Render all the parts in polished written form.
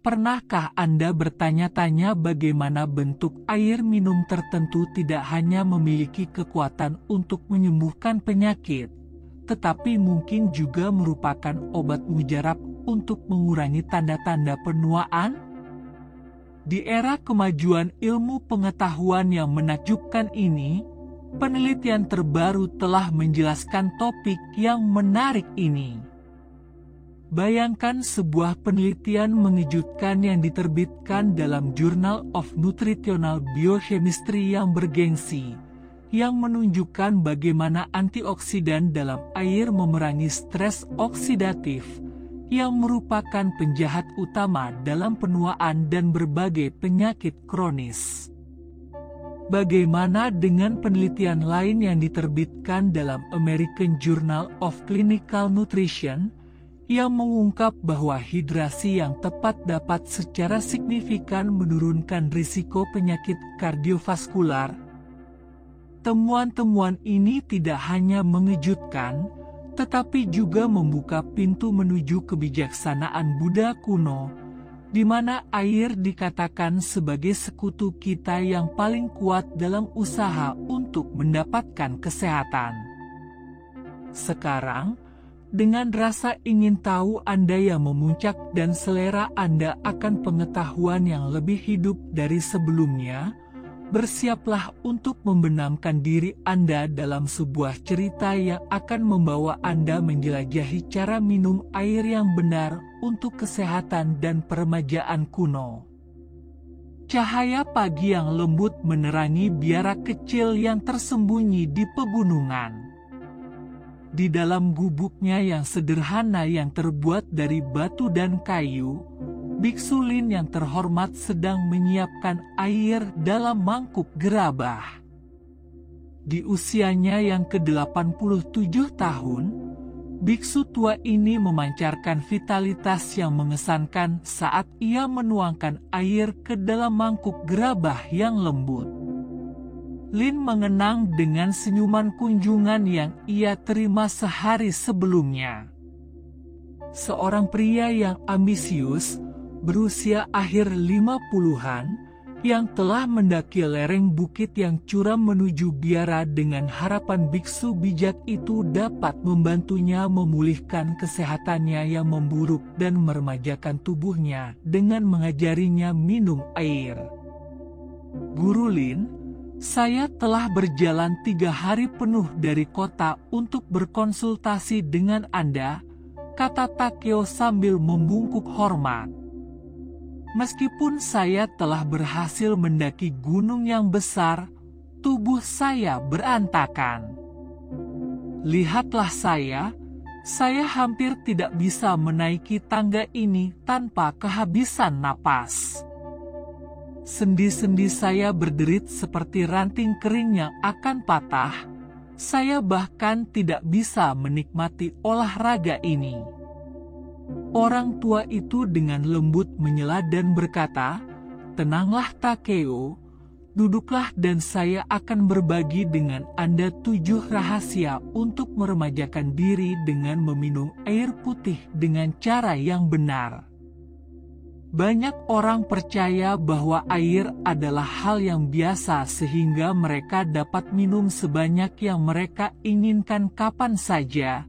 Pernahkah Anda bertanya-tanya bagaimana bentuk air minum tertentu tidak hanya memiliki kekuatan untuk menyembuhkan penyakit, tetapi mungkin juga merupakan obat mujarab untuk mengurangi tanda-tanda penuaan? Di era kemajuan ilmu pengetahuan yang menakjubkan ini, penelitian terbaru telah menjelaskan topik yang menarik ini. Bayangkan sebuah penelitian mengejutkan yang diterbitkan dalam Journal of Nutritional Biochemistry yang bergengsi, yang menunjukkan bagaimana antioksidan dalam air memerangi stres oksidatif, yang merupakan penjahat utama dalam penuaan dan berbagai penyakit kronis. Bagaimana dengan penelitian lain yang diterbitkan dalam American Journal of Clinical Nutrition, yang mengungkap bahwa hidrasi yang tepat dapat secara signifikan menurunkan risiko penyakit kardiovaskular? Temuan-temuan ini tidak hanya mengejutkan, tetapi juga membuka pintu menuju kebijaksanaan Buddha kuno, di mana air dikatakan sebagai sekutu kita yang paling kuat dalam usaha untuk mendapatkan kesehatan. Sekarang, dengan rasa ingin tahu Anda yang memuncak dan selera Anda akan pengetahuan yang lebih hidup dari sebelumnya, bersiaplah untuk membenamkan diri Anda dalam sebuah cerita yang akan membawa Anda menjelajahi cara minum air yang benar untuk kesehatan dan peremajaan kuno. Cahaya pagi yang lembut menerangi biara kecil yang tersembunyi di pegunungan. Di dalam gubuknya yang sederhana yang terbuat dari batu dan kayu, Biksu Lin yang terhormat sedang menyiapkan air dalam mangkuk gerabah. Di usianya yang ke-87 tahun, biksu tua ini memancarkan vitalitas yang mengesankan saat ia menuangkan air ke dalam mangkuk gerabah yang lembut. Lin mengenang dengan senyuman kunjungan yang ia terima sehari sebelumnya. Seorang pria yang ambisius, berusia akhir 50-an, yang telah mendaki lereng bukit yang curam menuju biara dengan harapan biksu bijak itu dapat membantunya memulihkan kesehatannya yang memburuk dan meremajakan tubuhnya dengan mengajarinya minum air. Guru Lin, saya telah berjalan 3 hari penuh dari kota untuk berkonsultasi dengan Anda, kata Takeo sambil membungkuk hormat. Meskipun saya telah berhasil mendaki gunung yang besar, tubuh saya berantakan. Lihatlah saya hampir tidak bisa menaiki tangga ini tanpa kehabisan napas. Sendi-sendi saya berderit seperti ranting kering yang akan patah. Saya bahkan tidak bisa menikmati olahraga ini. Orang tua itu dengan lembut menyela dan berkata, "Tenanglah Takeo, duduklah dan saya akan berbagi dengan Anda 7 rahasia untuk meremajakan diri dengan meminum air putih dengan cara yang benar." Banyak orang percaya bahwa air adalah hal yang biasa sehingga mereka dapat minum sebanyak yang mereka inginkan kapan saja,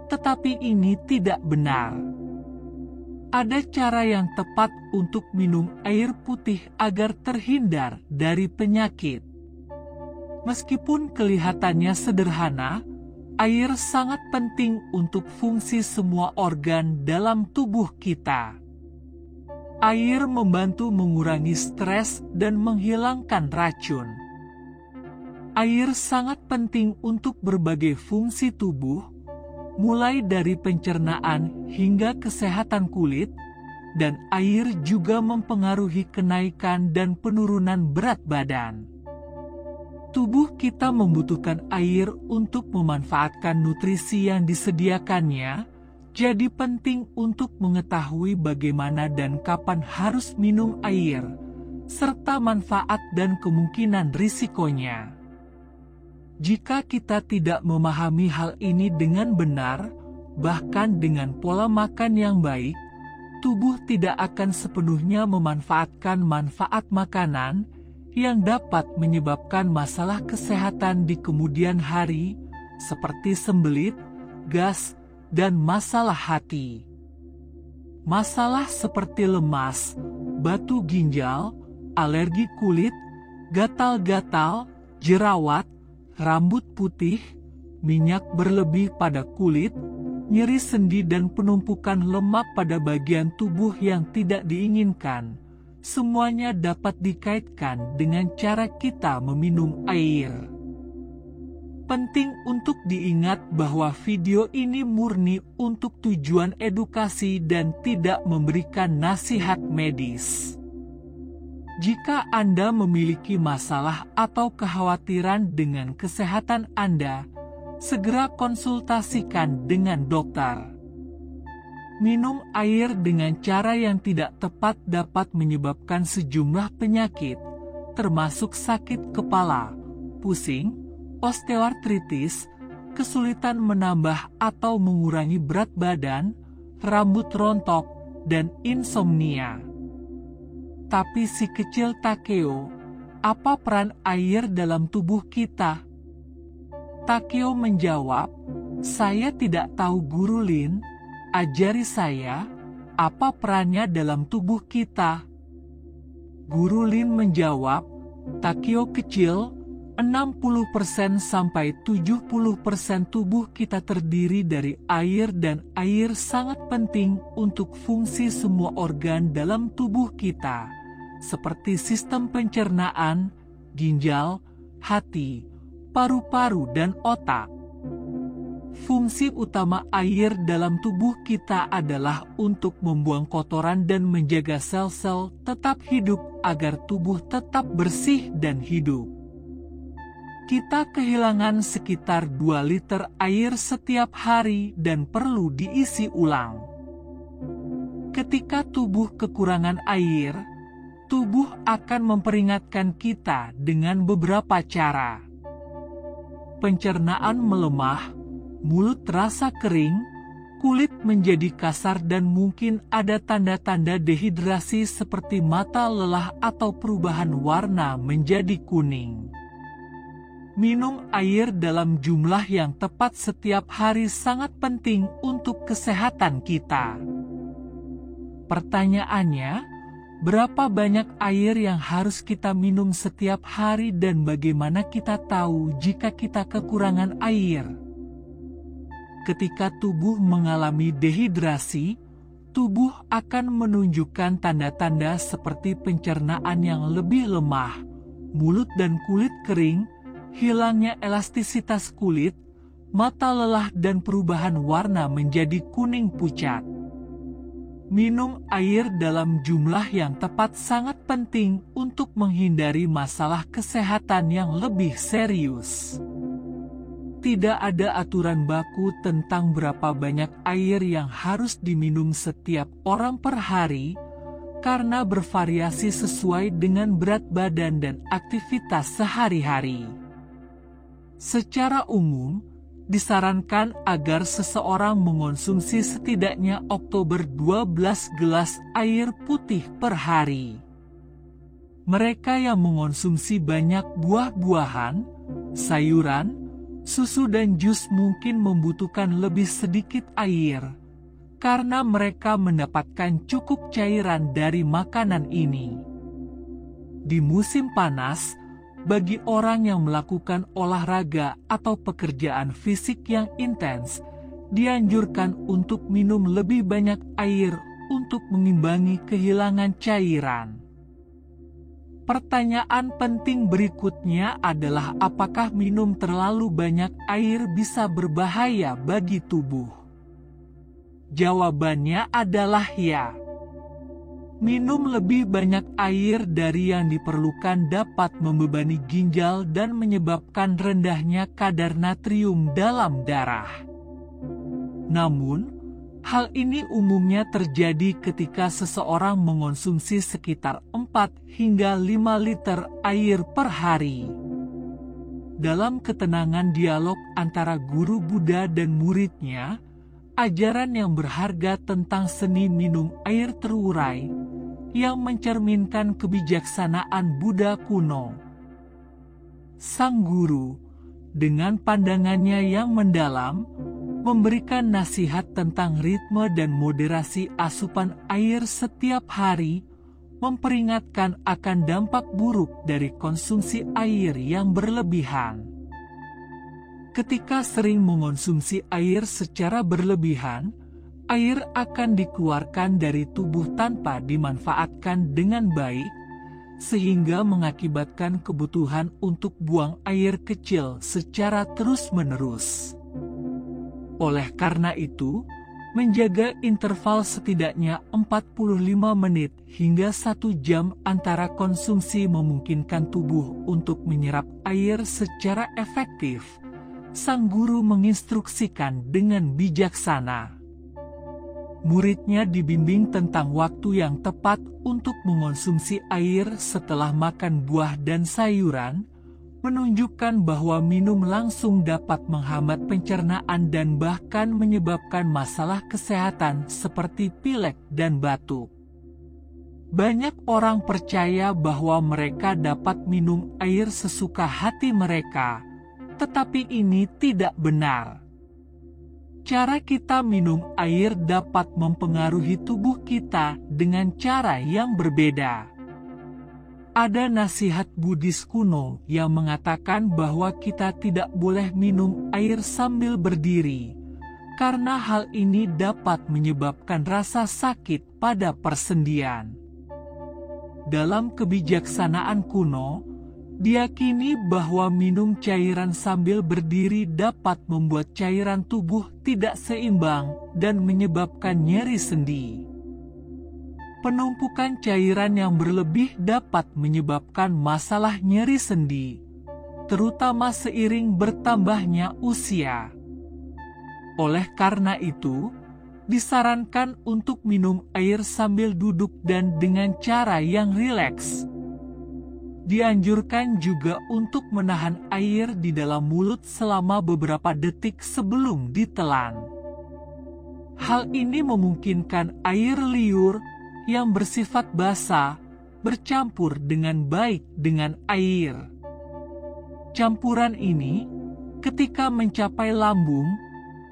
tetapi ini tidak benar. Ada cara yang tepat untuk minum air putih agar terhindar dari penyakit. Meskipun kelihatannya sederhana, air sangat penting untuk fungsi semua organ dalam tubuh kita. Air membantu mengurangi stres dan menghilangkan racun. Air sangat penting untuk berbagai fungsi tubuh, mulai dari pencernaan hingga kesehatan kulit, dan air juga mempengaruhi kenaikan dan penurunan berat badan. Tubuh kita membutuhkan air untuk memanfaatkan nutrisi yang disediakannya. Jadi penting untuk mengetahui bagaimana dan kapan harus minum air, serta manfaat dan kemungkinan risikonya. Jika kita tidak memahami hal ini dengan benar, bahkan dengan pola makan yang baik, tubuh tidak akan sepenuhnya memanfaatkan manfaat makanan yang dapat menyebabkan masalah kesehatan di kemudian hari, seperti sembelit, gas, dan masalah hati. Masalah seperti lemas, batu ginjal, alergi kulit, gatal-gatal, jerawat, rambut putih, minyak berlebih pada kulit, nyeri sendi dan penumpukan lemak pada bagian tubuh yang tidak diinginkan, semuanya dapat dikaitkan dengan cara kita meminum air. Penting untuk diingat bahwa video ini murni untuk tujuan edukasi dan tidak memberikan nasihat medis. Jika Anda memiliki masalah atau kekhawatiran dengan kesehatan Anda, segera konsultasikan dengan dokter. Minum air dengan cara yang tidak tepat dapat menyebabkan sejumlah penyakit, termasuk sakit kepala, pusing, osteoartritis, kesulitan menambah atau mengurangi berat badan, rambut rontok, dan insomnia. Tapi si kecil Takeo, apa peran air dalam tubuh kita? Takeo menjawab, "Saya tidak tahu Guru Lin, ajari saya, apa perannya dalam tubuh kita?" Guru Lin menjawab, "Takeo kecil, 60% sampai 70% tubuh kita terdiri dari air dan air sangat penting untuk fungsi semua organ dalam tubuh kita, seperti sistem pencernaan, ginjal, hati, paru-paru, dan otak. Fungsi utama air dalam tubuh kita adalah untuk membuang kotoran dan menjaga sel-sel tetap hidup agar tubuh tetap bersih dan hidup. Kita kehilangan sekitar 2 liter air setiap hari dan perlu diisi ulang. Ketika tubuh kekurangan air, tubuh akan memperingatkan kita dengan beberapa cara. Pencernaan melemah, mulut terasa kering, kulit menjadi kasar dan mungkin ada tanda-tanda dehidrasi seperti mata lelah atau perubahan warna menjadi kuning. Minum air dalam jumlah yang tepat setiap hari sangat penting untuk kesehatan kita. Pertanyaannya, berapa banyak air yang harus kita minum setiap hari dan bagaimana kita tahu jika kita kekurangan air? Ketika tubuh mengalami dehidrasi, tubuh akan menunjukkan tanda-tanda seperti pencernaan yang lebih lemah, mulut dan kulit kering, hilangnya elastisitas kulit, mata lelah dan perubahan warna menjadi kuning pucat. Minum air dalam jumlah yang tepat sangat penting untuk menghindari masalah kesehatan yang lebih serius. Tidak ada aturan baku tentang berapa banyak air yang harus diminum setiap orang per hari, karena bervariasi sesuai dengan berat badan dan aktivitas sehari-hari. Secara umum, disarankan agar seseorang mengonsumsi setidaknya 12 gelas air putih per hari. Mereka yang mengonsumsi banyak buah-buahan, sayuran, susu dan jus mungkin membutuhkan lebih sedikit air, karena mereka mendapatkan cukup cairan dari makanan ini. Di musim panas, bagi orang yang melakukan olahraga atau pekerjaan fisik yang intens, dianjurkan untuk minum lebih banyak air untuk mengimbangi kehilangan cairan. Pertanyaan penting berikutnya adalah apakah minum terlalu banyak air bisa berbahaya bagi tubuh? Jawabannya adalah ya. Minum lebih banyak air dari yang diperlukan dapat membebani ginjal dan menyebabkan rendahnya kadar natrium dalam darah. Namun, hal ini umumnya terjadi ketika seseorang mengonsumsi sekitar 4 hingga 5 liter air per hari. Dalam ketenangan dialog antara guru Buddha dan muridnya, ajaran yang berharga tentang seni minum air terurai yang mencerminkan kebijaksanaan Buddha kuno. Sang guru, dengan pandangannya yang mendalam, memberikan nasihat tentang ritme dan moderasi asupan air setiap hari, memperingatkan akan dampak buruk dari konsumsi air yang berlebihan. Ketika sering mengonsumsi air secara berlebihan, air akan dikeluarkan dari tubuh tanpa dimanfaatkan dengan baik, sehingga mengakibatkan kebutuhan untuk buang air kecil secara terus-menerus. Oleh karena itu, menjaga interval setidaknya 45 menit hingga 1 jam antara konsumsi memungkinkan tubuh untuk menyerap air secara efektif. Sang guru menginstruksikan dengan bijaksana. Muridnya dibimbing tentang waktu yang tepat untuk mengonsumsi air setelah makan buah dan sayuran, menunjukkan bahwa minum langsung dapat menghambat pencernaan dan bahkan menyebabkan masalah kesehatan seperti pilek dan batuk. Banyak orang percaya bahwa mereka dapat minum air sesuka hati mereka, tetapi ini tidak benar. Cara kita minum air dapat mempengaruhi tubuh kita dengan cara yang berbeda. Ada nasihat Buddhis kuno yang mengatakan bahwa kita tidak boleh minum air sambil berdiri, karena hal ini dapat menyebabkan rasa sakit pada persendian. Dalam kebijaksanaan kuno, diyakini bahwa minum cairan sambil berdiri dapat membuat cairan tubuh tidak seimbang dan menyebabkan nyeri sendi. Penumpukan cairan yang berlebih dapat menyebabkan masalah nyeri sendi, terutama seiring bertambahnya usia. Oleh karena itu, disarankan untuk minum air sambil duduk dan dengan cara yang rileks. Dianjurkan juga untuk menahan air di dalam mulut selama beberapa detik sebelum ditelan. Hal ini memungkinkan air liur yang bersifat basa bercampur dengan baik dengan air. Campuran ini, ketika mencapai lambung,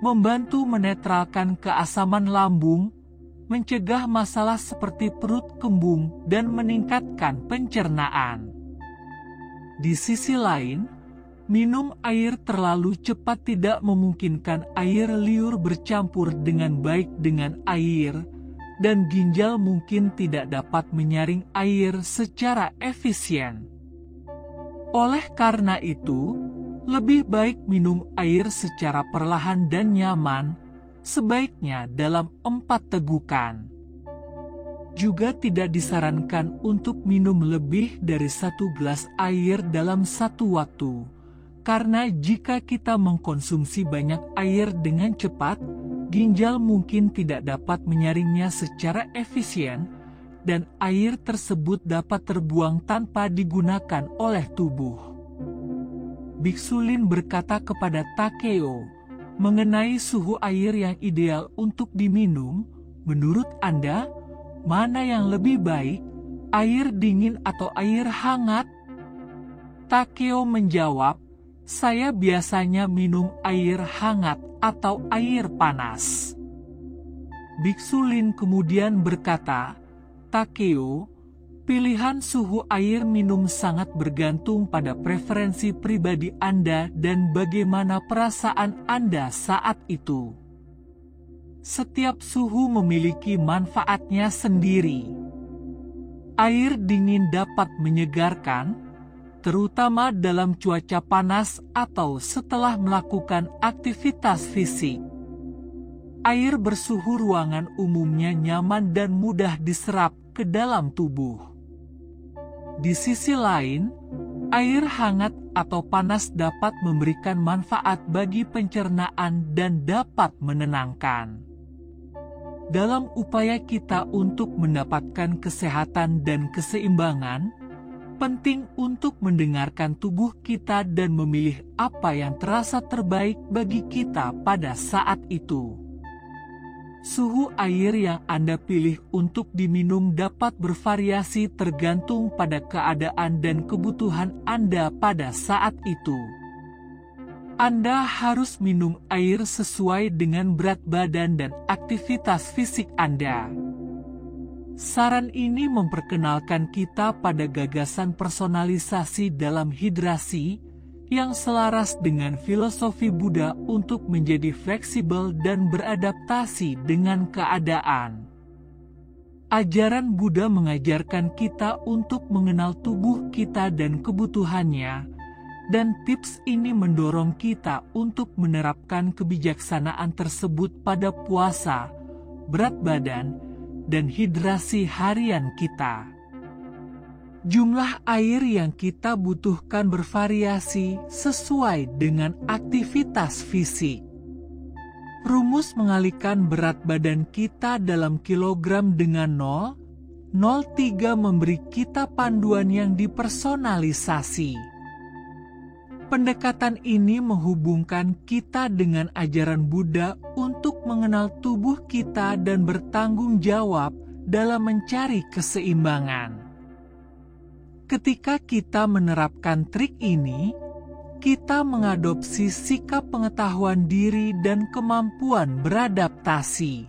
membantu menetralkan keasaman lambung, mencegah masalah seperti perut kembung dan meningkatkan pencernaan. Di sisi lain, minum air terlalu cepat tidak memungkinkan air liur bercampur dengan baik dengan air, dan ginjal mungkin tidak dapat menyaring air secara efisien. Oleh karena itu, lebih baik minum air secara perlahan dan nyaman, sebaiknya dalam 4 tegukan. Juga tidak disarankan untuk minum lebih dari 1 gelas air dalam satu waktu, karena jika kita mengkonsumsi banyak air dengan cepat, ginjal mungkin tidak dapat menyaringnya secara efisien, dan air tersebut dapat terbuang tanpa digunakan oleh tubuh. Biksu Lin berkata kepada Takeo, mengenai suhu air yang ideal untuk diminum, menurut Anda, mana yang lebih baik, air dingin atau air hangat? Takeo menjawab, saya biasanya minum air hangat atau air panas. Biksu Lin kemudian berkata, Takeo, pilihan suhu air minum sangat bergantung pada preferensi pribadi Anda dan bagaimana perasaan Anda saat itu. Setiap suhu memiliki manfaatnya sendiri. Air dingin dapat menyegarkan, terutama dalam cuaca panas atau setelah melakukan aktivitas fisik. Air bersuhu ruangan umumnya nyaman dan mudah diserap ke dalam tubuh. Di sisi lain, air hangat atau panas dapat memberikan manfaat bagi pencernaan dan dapat menenangkan. Dalam upaya kita untuk mendapatkan kesehatan dan keseimbangan, penting untuk mendengarkan tubuh kita dan memilih apa yang terasa terbaik bagi kita pada saat itu. Suhu air yang Anda pilih untuk diminum dapat bervariasi tergantung pada keadaan dan kebutuhan Anda pada saat itu. Anda harus minum air sesuai dengan berat badan dan aktivitas fisik Anda. Saran ini memperkenalkan kita pada gagasan personalisasi dalam hidrasi yang selaras dengan filosofi Buddha untuk menjadi fleksibel dan beradaptasi dengan keadaan. Ajaran Buddha mengajarkan kita untuk mengenal tubuh kita dan kebutuhannya, dan tips ini mendorong kita untuk menerapkan kebijaksanaan tersebut pada puasa, berat badan, dan hidrasi harian kita. Jumlah air yang kita butuhkan bervariasi sesuai dengan aktivitas fisik. Rumus mengalihkan berat badan kita dalam kilogram dengan 0,03 memberi kita panduan yang dipersonalisasi. Pendekatan ini menghubungkan kita dengan ajaran Buddha untuk mengenal tubuh kita dan bertanggung jawab dalam mencari keseimbangan. Ketika kita menerapkan trik ini, kita mengadopsi sikap pengetahuan diri dan kemampuan beradaptasi.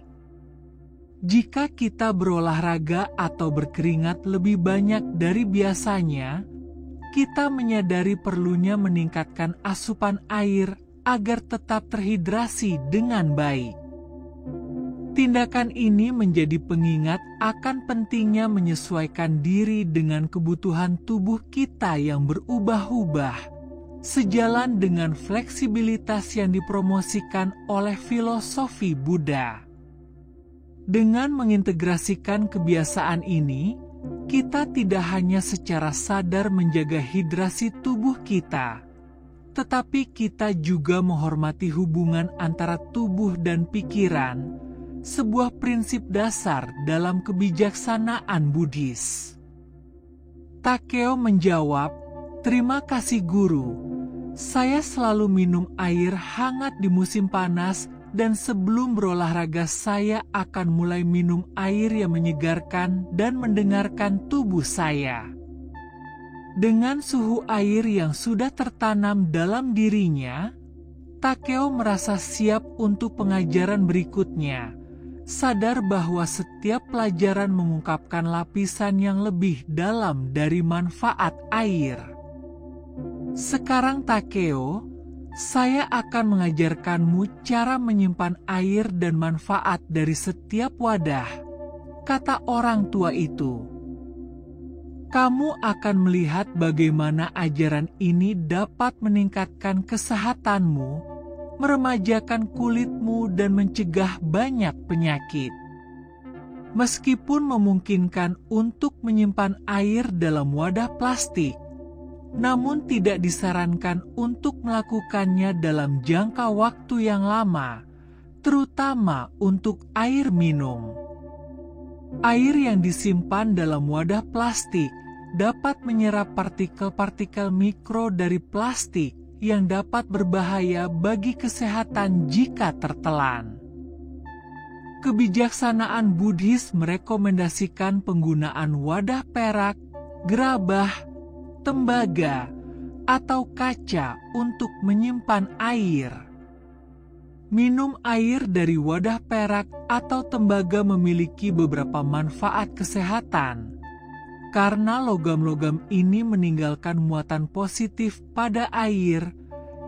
Jika kita berolahraga atau berkeringat lebih banyak dari biasanya, kita menyadari perlunya meningkatkan asupan air agar tetap terhidrasi dengan baik. Tindakan ini menjadi pengingat akan pentingnya menyesuaikan diri dengan kebutuhan tubuh kita yang berubah-ubah, sejalan dengan fleksibilitas yang dipromosikan oleh filosofi Buddha. Dengan mengintegrasikan kebiasaan ini, kita tidak hanya secara sadar menjaga hidrasi tubuh kita, tetapi kita juga menghormati hubungan antara tubuh dan pikiran, sebuah prinsip dasar dalam kebijaksanaan Buddhis. Takeo menjawab, "Terima kasih guru, saya selalu minum air hangat di musim panas dan sebelum berolahraga saya akan mulai minum air yang menyegarkan dan mendengarkan tubuh saya." Dengan suhu air yang sudah tertanam dalam dirinya, Takeo merasa siap untuk pengajaran berikutnya, sadar bahwa setiap pelajaran mengungkapkan lapisan yang lebih dalam dari manfaat air. "Sekarang Takeo, saya akan mengajarkanmu cara menyimpan air dan manfaat dari setiap wadah," kata orang tua itu. "Kamu akan melihat bagaimana ajaran ini dapat meningkatkan kesehatanmu, meremajakan kulitmu dan mencegah banyak penyakit. Meskipun memungkinkan untuk menyimpan air dalam wadah plastik, namun tidak disarankan untuk melakukannya dalam jangka waktu yang lama, terutama untuk air minum. Air yang disimpan dalam wadah plastik dapat menyerap partikel-partikel mikro dari plastik yang dapat berbahaya bagi kesehatan jika tertelan. Kebijaksanaan Buddhis merekomendasikan penggunaan wadah perak, gerabah, tembaga, atau kaca untuk menyimpan air. Minum air dari wadah perak atau tembaga memiliki beberapa manfaat kesehatan, karena logam-logam ini meninggalkan muatan positif pada air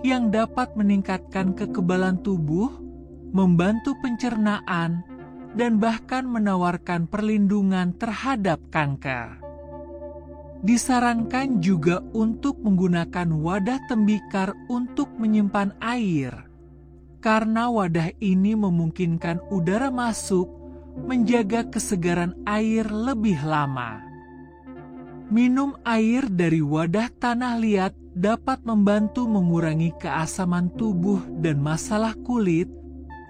yang dapat meningkatkan kekebalan tubuh, membantu pencernaan, dan bahkan menawarkan perlindungan terhadap kanker. Disarankan juga untuk menggunakan wadah tembikar untuk menyimpan air, karena wadah ini memungkinkan udara masuk, menjaga kesegaran air lebih lama. Minum air dari wadah tanah liat dapat membantu mengurangi keasaman tubuh dan masalah kulit,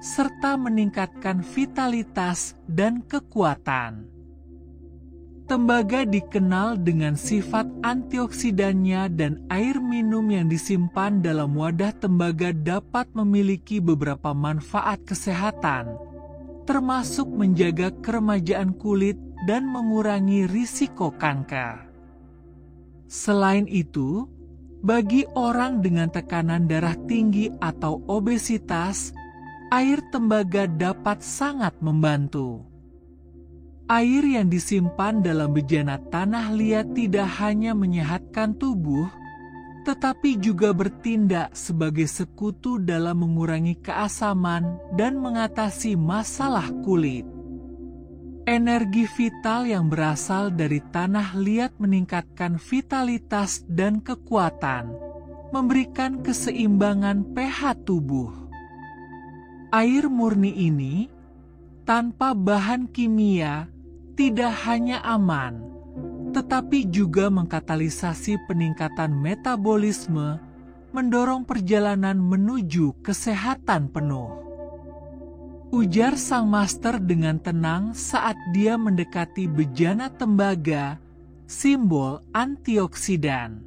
serta meningkatkan vitalitas dan kekuatan. Tembaga dikenal dengan sifat antioksidannya dan air minum yang disimpan dalam wadah tembaga dapat memiliki beberapa manfaat kesehatan, termasuk menjaga keremajaan kulit dan mengurangi risiko kanker. Selain itu, bagi orang dengan tekanan darah tinggi atau obesitas, air tembaga dapat sangat membantu. Air yang disimpan dalam bejana tanah liat tidak hanya menyehatkan tubuh, tetapi juga bertindak sebagai sekutu dalam mengurangi keasaman dan mengatasi masalah kulit. Energi vital yang berasal dari tanah liat meningkatkan vitalitas dan kekuatan, memberikan keseimbangan pH tubuh. Air murni ini, tanpa bahan kimia, tidak hanya aman, tetapi juga mengkatalisasi peningkatan metabolisme, mendorong perjalanan menuju kesehatan penuh. Ujar sang master dengan tenang saat dia mendekati bejana tembaga, simbol antioksidan.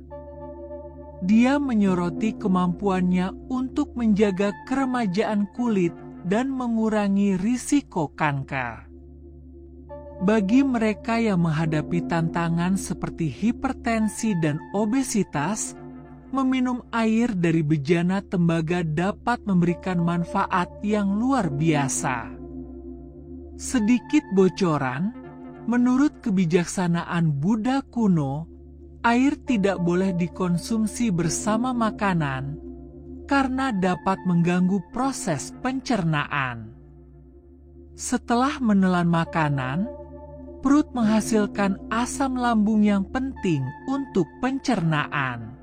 Dia menyoroti kemampuannya untuk menjaga keremajaan kulit dan mengurangi risiko kanker. Bagi mereka yang menghadapi tantangan seperti hipertensi dan obesitas, meminum air dari bejana tembaga dapat memberikan manfaat yang luar biasa. Sedikit bocoran, menurut kebijaksanaan Buddha kuno, air tidak boleh dikonsumsi bersama makanan karena dapat mengganggu proses pencernaan. Setelah menelan makanan, perut menghasilkan asam lambung yang penting untuk pencernaan.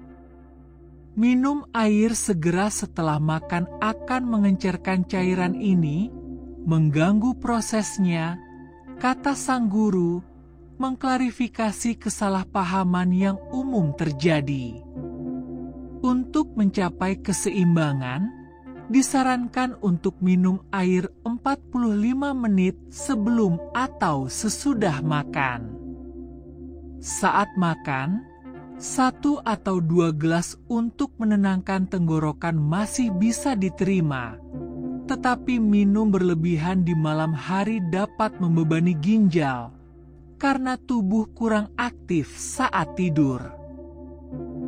Minum air segera setelah makan akan mengencerkan cairan ini, mengganggu prosesnya, kata sang guru, mengklarifikasi kesalahpahaman yang umum terjadi. Untuk mencapai keseimbangan, disarankan untuk minum air 45 menit sebelum atau sesudah makan. Saat makan, 1 atau 2 gelas untuk menenangkan tenggorokan masih bisa diterima, tetapi minum berlebihan di malam hari dapat membebani ginjal karena tubuh kurang aktif saat tidur.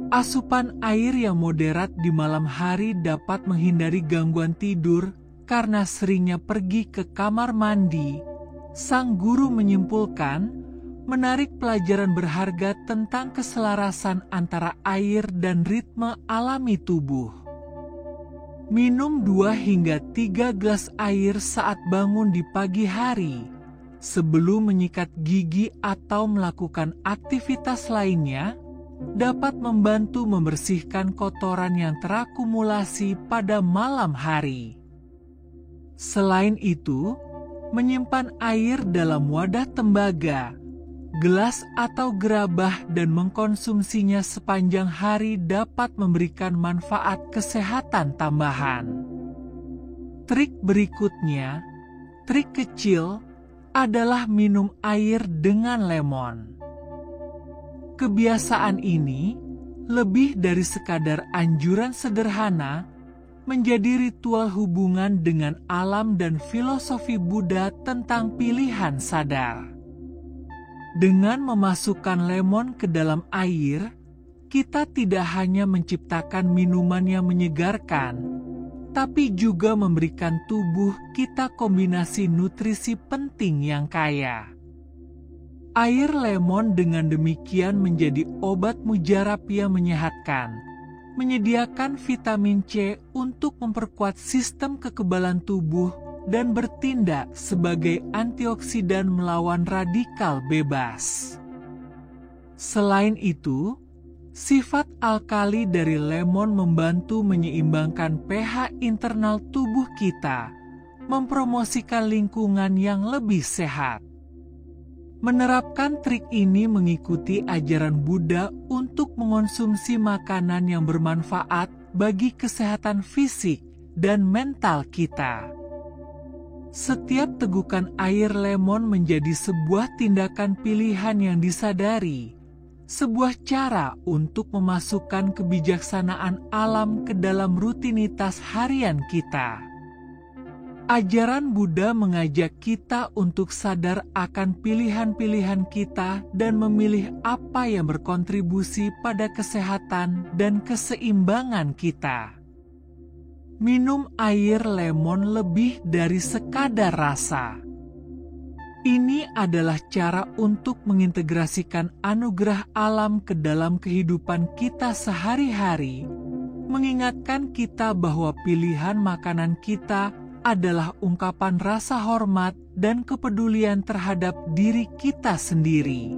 Asupan air yang moderat di malam hari dapat menghindari gangguan tidur karena seringnya pergi ke kamar mandi. Sang guru menyimpulkan, menarik pelajaran berharga tentang keselarasan antara air dan ritme alami tubuh. Minum 2 hingga 3 gelas air saat bangun di pagi hari, sebelum menyikat gigi atau melakukan aktivitas lainnya, dapat membantu membersihkan kotoran yang terakumulasi pada malam hari. Selain itu, menyimpan air dalam wadah tembaga, gelas atau gerabah dan mengkonsumsinya sepanjang hari dapat memberikan manfaat kesehatan tambahan. Trik berikutnya, trik kecil, adalah minum air dengan lemon. Kebiasaan ini, lebih dari sekadar anjuran sederhana, menjadi ritual hubungan dengan alam dan filosofi Buddha tentang pilihan sadar. Dengan memasukkan lemon ke dalam air, kita tidak hanya menciptakan minuman yang menyegarkan, tapi juga memberikan tubuh kita kombinasi nutrisi penting yang kaya. Air lemon dengan demikian menjadi obat mujarab yang menyehatkan, menyediakan vitamin C untuk memperkuat sistem kekebalan tubuh dan bertindak sebagai antioksidan melawan radikal bebas. Selain itu, sifat alkali dari lemon membantu menyeimbangkan pH internal tubuh kita, mempromosikan lingkungan yang lebih sehat. Menerapkan trik ini mengikuti ajaran Buddha untuk mengonsumsi makanan yang bermanfaat bagi kesehatan fisik dan mental kita. Setiap tegukan air lemon menjadi sebuah tindakan pilihan yang disadari, sebuah cara untuk memasukkan kebijaksanaan alam ke dalam rutinitas harian kita. Ajaran Buddha mengajak kita untuk sadar akan pilihan-pilihan kita dan memilih apa yang berkontribusi pada kesehatan dan keseimbangan kita. Minum air lemon lebih dari sekadar rasa. Ini adalah cara untuk mengintegrasikan anugerah alam ke dalam kehidupan kita sehari-hari, mengingatkan kita bahwa pilihan makanan kita adalah ungkapan rasa hormat dan kepedulian terhadap diri kita sendiri.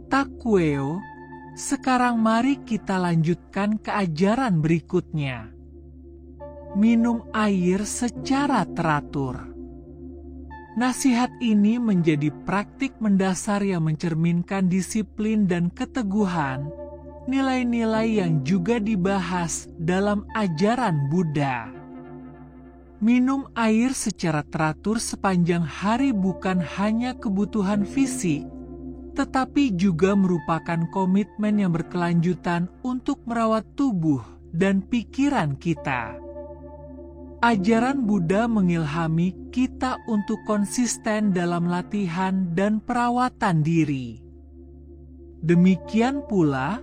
Takweo, sekarang mari kita lanjutkan ke ajaran berikutnya. Minum air secara teratur. Nasihat ini menjadi praktik mendasar yang mencerminkan disiplin dan keteguhan, nilai-nilai yang juga dibahas dalam ajaran Buddha. Minum air secara teratur sepanjang hari bukan hanya kebutuhan fisik, tetapi juga merupakan komitmen yang berkelanjutan untuk merawat tubuh dan pikiran kita. Ajaran Buddha mengilhami kita untuk konsisten dalam latihan dan perawatan diri. Demikian pula,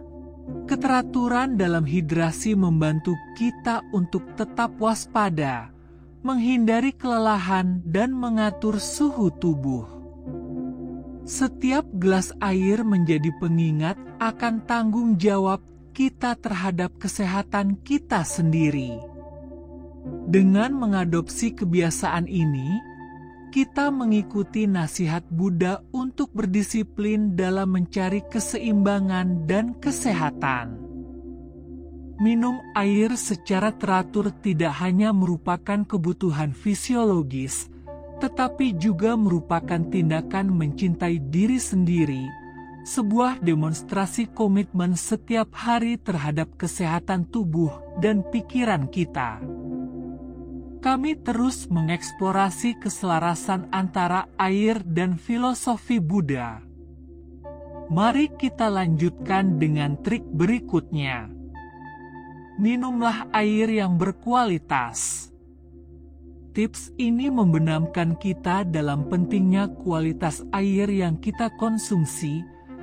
keteraturan dalam hidrasi membantu kita untuk tetap waspada, menghindari kelelahan dan mengatur suhu tubuh. Setiap gelas air menjadi pengingat akan tanggung jawab kita terhadap kesehatan kita sendiri. Dengan mengadopsi kebiasaan ini, kita mengikuti nasihat Buddha untuk berdisiplin dalam mencari keseimbangan dan kesehatan. Minum air secara teratur tidak hanya merupakan kebutuhan fisiologis, tetapi juga merupakan tindakan mencintai diri sendiri, sebuah demonstrasi komitmen setiap hari terhadap kesehatan tubuh dan pikiran kita. Kami terus mengeksplorasi keselarasan antara air dan filosofi Buddha. Mari kita lanjutkan dengan trik berikutnya. Minumlah air yang berkualitas. Tips ini membenamkan kita dalam pentingnya kualitas air yang kita konsumsi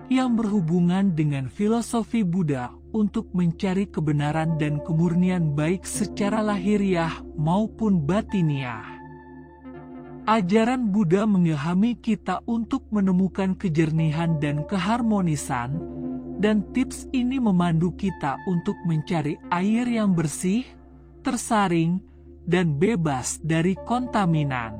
yang berhubungan dengan filosofi Buddha untuk mencari kebenaran dan kemurnian baik secara lahiriah maupun batiniah. Ajaran Buddha mengilhami kita untuk menemukan kejernihan dan keharmonisan, dan tips ini memandu kita untuk mencari air yang bersih, tersaring, dan bebas dari kontaminan.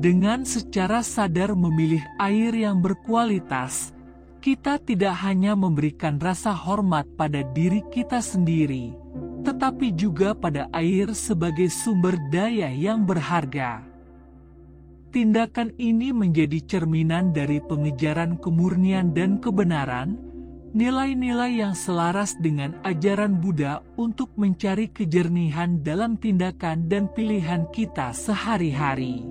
Dengan secara sadar memilih air yang berkualitas, kita tidak hanya memberikan rasa hormat pada diri kita sendiri, tetapi juga pada air sebagai sumber daya yang berharga. Tindakan ini menjadi cerminan dari pengejaran kemurnian dan kebenaran, nilai-nilai yang selaras dengan ajaran Buddha untuk mencari kejernihan dalam tindakan dan pilihan kita sehari-hari.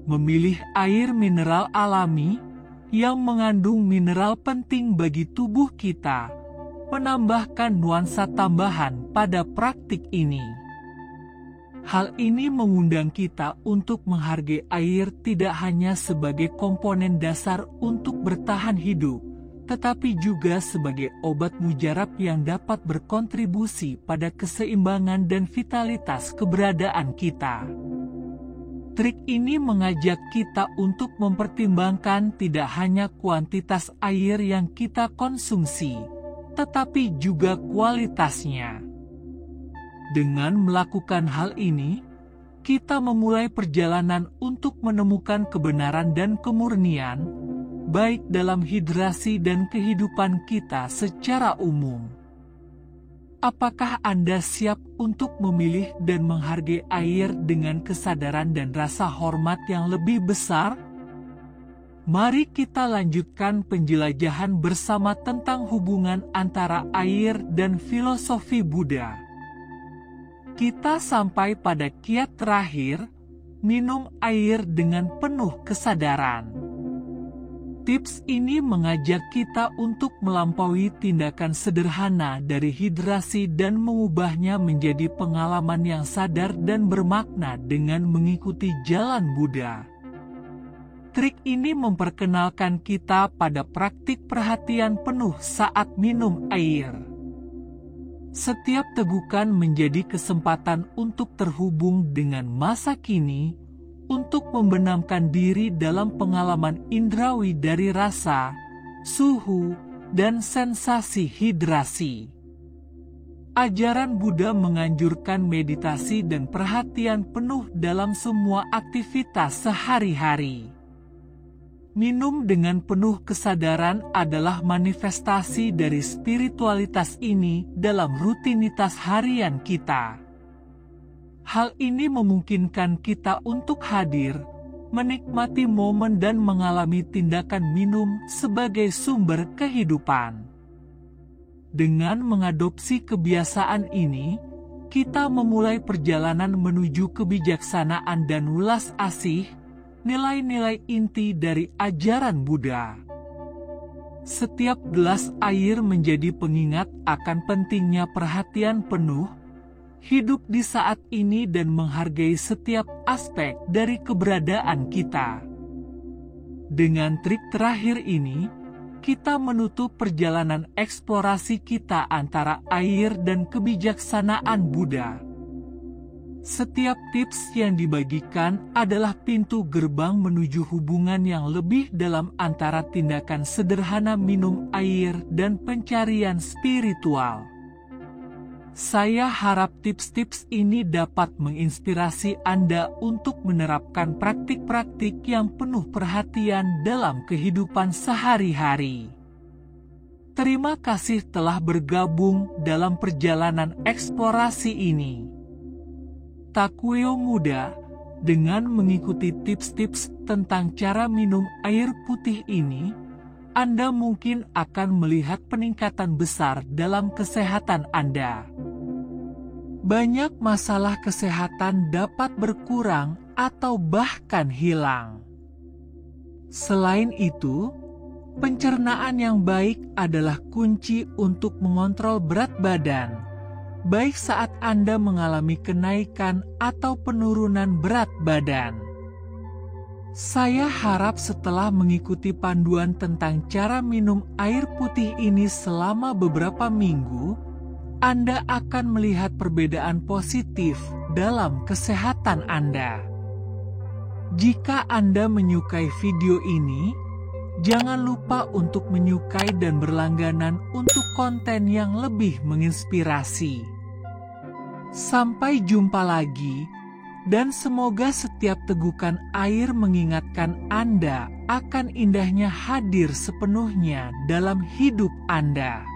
Memilih air mineral alami yang mengandung mineral penting bagi tubuh kita, menambahkan nuansa tambahan pada praktik ini. Hal ini mengundang kita untuk menghargai air tidak hanya sebagai komponen dasar untuk bertahan hidup, tetapi juga sebagai obat mujarab yang dapat berkontribusi pada keseimbangan dan vitalitas keberadaan kita. Trik ini mengajak kita untuk mempertimbangkan tidak hanya kuantitas air yang kita konsumsi, tetapi juga kualitasnya. Dengan melakukan hal ini, kita memulai perjalanan untuk menemukan kebenaran dan kemurnian, baik dalam hidrasi dan kehidupan kita secara umum. Apakah Anda siap untuk memilih dan menghargai air dengan kesadaran dan rasa hormat yang lebih besar? Mari kita lanjutkan penjelajahan bersama tentang hubungan antara air dan filosofi Buddha. Kita sampai pada kiat terakhir, minum air dengan penuh kesadaran. Tips ini mengajak kita untuk melampaui tindakan sederhana dari hidrasi dan mengubahnya menjadi pengalaman yang sadar dan bermakna dengan mengikuti jalan Buddha. Trik ini memperkenalkan kita pada praktik perhatian penuh saat minum air. Setiap tegukan menjadi kesempatan untuk terhubung dengan masa kini, untuk membenamkan diri dalam pengalaman indrawi dari rasa, suhu, dan sensasi hidrasi. Ajaran Buddha menganjurkan meditasi dan perhatian penuh dalam semua aktivitas sehari-hari. Minum dengan penuh kesadaran adalah manifestasi dari spiritualitas ini dalam rutinitas harian kita. Hal ini memungkinkan kita untuk hadir, menikmati momen dan mengalami tindakan minum sebagai sumber kehidupan. Dengan mengadopsi kebiasaan ini, kita memulai perjalanan menuju kebijaksanaan dan welas asih, nilai-nilai inti dari ajaran Buddha. Setiap gelas air menjadi pengingat akan pentingnya perhatian penuh, hidup di saat ini dan menghargai setiap aspek dari keberadaan kita. Dengan trik terakhir ini, kita menutup perjalanan eksplorasi kita antara air dan kebijaksanaan Buddha. Setiap tips yang dibagikan adalah pintu gerbang menuju hubungan yang lebih dalam antara tindakan sederhana minum air dan pencarian spiritual. Saya harap tips-tips ini dapat menginspirasi Anda untuk menerapkan praktik-praktik yang penuh perhatian dalam kehidupan sehari-hari. Terima kasih telah bergabung dalam perjalanan eksplorasi ini. Takuyo Muda, dengan mengikuti tips-tips tentang cara minum air putih ini, Anda mungkin akan melihat peningkatan besar dalam kesehatan Anda. Banyak masalah kesehatan dapat berkurang atau bahkan hilang. Selain itu, pencernaan yang baik adalah kunci untuk mengontrol berat badan, baik saat Anda mengalami kenaikan atau penurunan berat badan. Saya harap setelah mengikuti panduan tentang cara minum air putih ini selama beberapa minggu, Anda akan melihat perbedaan positif dalam kesehatan Anda. Jika Anda menyukai video ini, jangan lupa untuk menyukai dan berlangganan untuk konten yang lebih menginspirasi. Sampai jumpa lagi, dan semoga setiap tegukan air mengingatkan Anda akan indahnya hadir sepenuhnya dalam hidup Anda.